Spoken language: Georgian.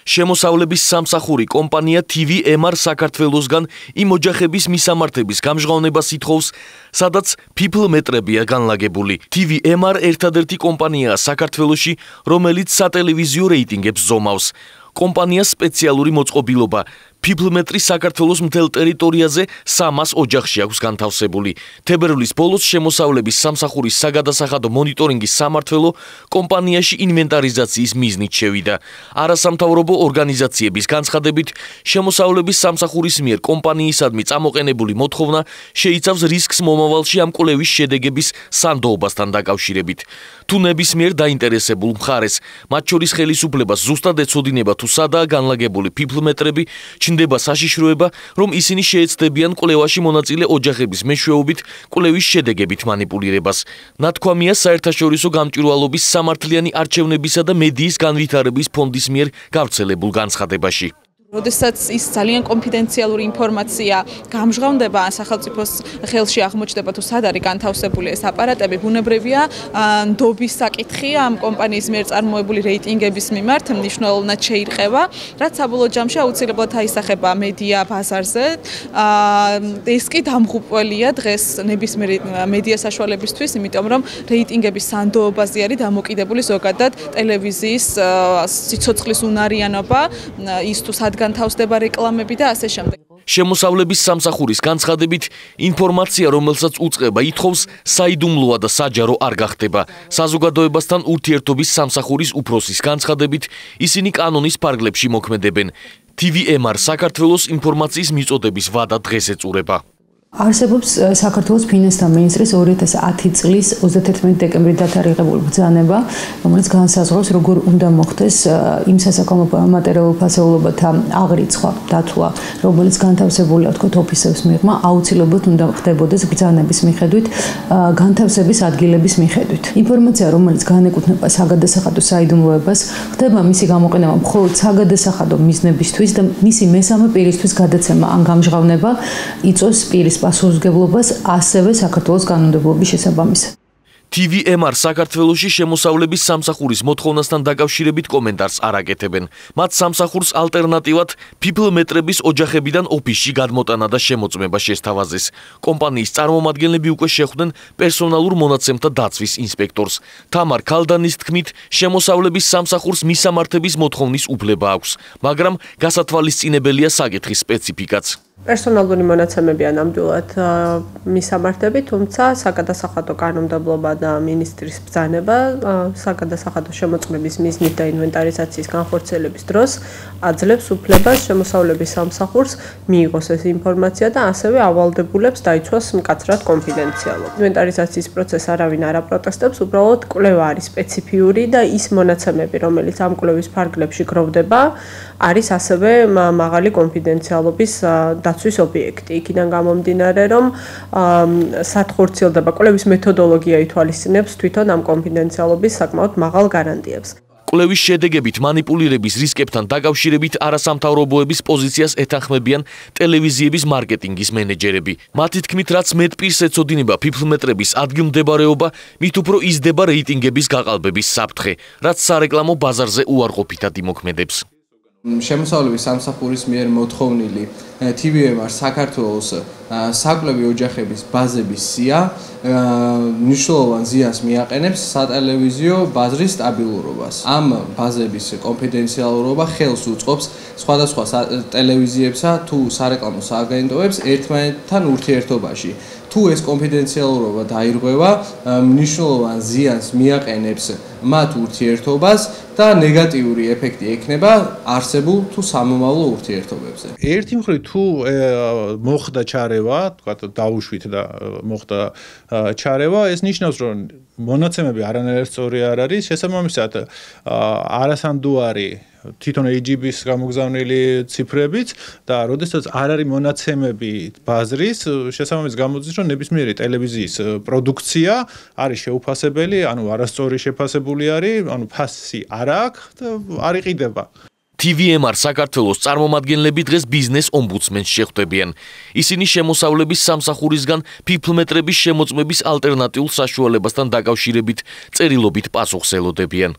შემოსავლების სამსახური კომპანია TVMR საქართველოსგან იმ ოჯახების მისამართების გამჟღავნებას ითხოვს, სადაც people მეტრებია განლაგებული. TVMR ერთადერთი კომპანიაა საქართველოში, რომელიც სატელევიზიო რეიტინგებს ზომავს. კომპანიას სპეციალური მოწყობილობა people მეტრი საქართველოს მთელ ტერიტორიაზე 300 ოჯახში აქვს განთავსებული. თებერვლის ბოლოს შემოსავლების სამსახურის საგადასახადო მონიტორინგის სამმართველო კომპანიაში ინვენტარიზაციის მიზნით შევიდა. არასამთავრობო ორგანიზაციების განცხადებით, შემოსავლების სამსახურის მიერ კომპანიისადმი წამოყენებული მოთხოვნა შეიცავს რისკს მომავალში ამ კვლევის შედეგების სანდოობასთან დაკავშირებით. თუ ნებისმიერ დაინტერესებულ მხარეს, მათ შორის ხელისუფლებას ზუსტად ეცოდინება თუ სადაა განლაგებული people მეტრები, ჩნდება საშიშროება, რომ ისინი შეეცდებიან კვლევაში მონაწილე ოჯახების მეშვეობით კვლევის შედეგებით манипулირებას. ნათქვამია საერთაშორისო გამჭვირვალობის სამართლიანი არჩევნებისა და მედიის განვითარების ფონდის მიერ გავრცელებულ განცხადებაში. როდესაც ის ძალიან კონფიდენციალური ინფორმაცია გამჟღავნდება სახელმწიფოს ხელში აღმოჩნდება თუ სად არის განთავსებული ეს აპარატები, ბუნებრივია ნდობის საკითხია ამ კომპანიის მიერ წარმოებული რეიტინგების მიმართ მნიშვნელოვნად შეირყევა, რაც საბოლოო ჯამში აუცილებლად აისახება მედია ბაზარზე. ეს კი დამღუპველია დღეს ნებისმიერი მედია საშუალებისთვის, იმიტომ რომ რეიტინგების სანდოობაზე არის დამოკიდებული ზოგადად ტელევიზიის სიცოცხლის უნარიანობა, ის თუ სად განთავსდება რეკლამები და ასე შემდეგ. შემოსავლების სამსახურის განცხადებით, ინფორმაცია, რომელსაც უწყება ითხოვს, საიდუმლოა და საჯარო არ გახდება. საზოგადოებასთან ურთიერთობის სამსახურის უფროსის განცხადებით, ისინი კანონის ფარგლებში მოქმედებენ. TVMR საქართველოს ინფორმაციის მიწოდების ვადა დღეს ეწურება. არსებობს საქართველოს ფინანსთა მინისტრის 2010 წლის 31 დეკემბრის დათარიღებული ბრძანება, რომელიც განსაზღვრავს, როგორ უნდა მოხდეს იმ სასაქონლო მატერიალურ ფასეულობათა აღრიცხვა, დათვლა, რომელიც განთავსებულია, თქო, ოფისების მიღმა, აუცილებლად უნდა ხდებოდეს ბრძანების მიხედვით, განთავსების ადგილების მიხედვით. ინფორმაცია, რომელიც განეკუთვნება საგადასახადო საიდუმლოებას, ხდება მისი გამოყენება მხოლოდ საგადასახადო მიზნებისთვის და მისი მესამე პირისთვის გადაცემა ან გამჟღავნება იწვევს პირის პასუხისმგებლობას ასევე საქართველოს კანონმდებლობის შესაბამისად. TVMR საქართველოში შემოსავლების სამსახურის მოთხოვნასთან დაკავშირებით კომენტარს არ აკეთებენ. მათ სამსახურს ალტერნატივად people მეტრების ოჯახებიდან ოფისში გადმოტანა და შემოწმება შესთავაზეს. კომპანიის წარმომადგენლები უკვე შეხვდნენ პერსონალურ მონაცემთა დაცვის ინსპექტორს. თამარ ქალდანის თქმით, შემოსავლების სამსახურს მისამართების მოთხოვნის უფლება აქვს, მაგრამ გასათვალისწინებელია საკითხის სპეციფიკაც. პერსონალური მონაცემებია ნამდვილად მისამართები, თუმცა საგადასახადო კანონმდებლობა და მინისტრის ბრძანება საგადასახადო შემოწმების მიზნით და ინვენტარიზაციის განხორციელების დროს აძლევს უფლებას შემოსავლების სამსახურს მიიღოს ეს ინფორმაცია და ასევე ავალდებულებს დაიცვას მკაცრად კონფიდენციალობა. ინვენტარიზაციის პროცესს არავინ არ აპროტესტებს, უბრალოდ კვლევა არის სპეციფიური და ის მონაცემები, რომელიც ამ კვლევის ფარგლებში გროვდება, არის ასევე მაღალი კონფიდენციალობის დაცვის ობიექტი. იქიდან გამომდინარე, რომ სად ხორციელდება კვლევის მეთოდოლოგია ითვალისწინებს თვითონ ამ კონფიდენციალობის საკმაოდ მაღალ გარანტიებს. კვლევის შედეგებით манипулირების რისკებთან დაკავშირებით არასამთავრობოების პოზიციას ეთანხმებიან ტელევიზიების მარკეტინგის მენეჯერები. მათი თქმით, რაც მეტ პირს ეცოდინება people მეტრების ადგილმდებარეობა, მით უფრო იზრდება რეიტინგების გაყალბების საფრთხე, რაც სარეკლამო ბაზარზე უარყოფითად იმოქმედებს. შემოსავლების სამსახურის მიერ მოთხოვნილი TVMR საქართველოს საკვლევი ოჯახების ბაზების სია მნიშვნელოვან ზიანს მიაყენებს სატელევიზიო ბაზრის სტაბილურობას. ამ ბაზების კონფიდენციალურობა ხელს უწყობს სხვადასხვა ტელევიზიებსა თუ სარეკლამო სააგენტოებს ერთმანეთთან ურთიერთობაში. თუ ეს კონფიდენციალურობა დაირღვევა, მნიშვნელოვან ზიანს მიაყენებს მათ ურთიერთობას და ნეგატიური ეფექტი ექნება არსებულ თუ სამომავლო ურთიერთობებზე. ერთი მხრივ თუ მოხდა ჩარევა, თქვათ დაუშვით და მოხდა ჩარევა, ეს ნიშნავს, რომ მონაცემები არანაირად სწორი არ არის, შესაბამისად არასანდუარი თვითონ AGB-ის გამოგზავნილი ციფრებით და როდესაც არ არის მონაცემები ბაზრის, შესაბამისად გამოდის, რომ ნებისმიერი ტელევიზიის პროდუქცია არის შეუფასებელი, ანუ არასწორი შეფასებული არის, ანუ ფასი არ აქვს და არ იყიდება. TVMR საქართველოს წარმომადგენლები დღეს ბიზნეს ომბუდსმენს შეხვდებიან. ისინი შემოსავლების სამსახურისგან people მეტრების შემოწმების ალტერნატიულ საშუალებასთან დაკავშირებით წერილობით პასუხს ელოდებიან.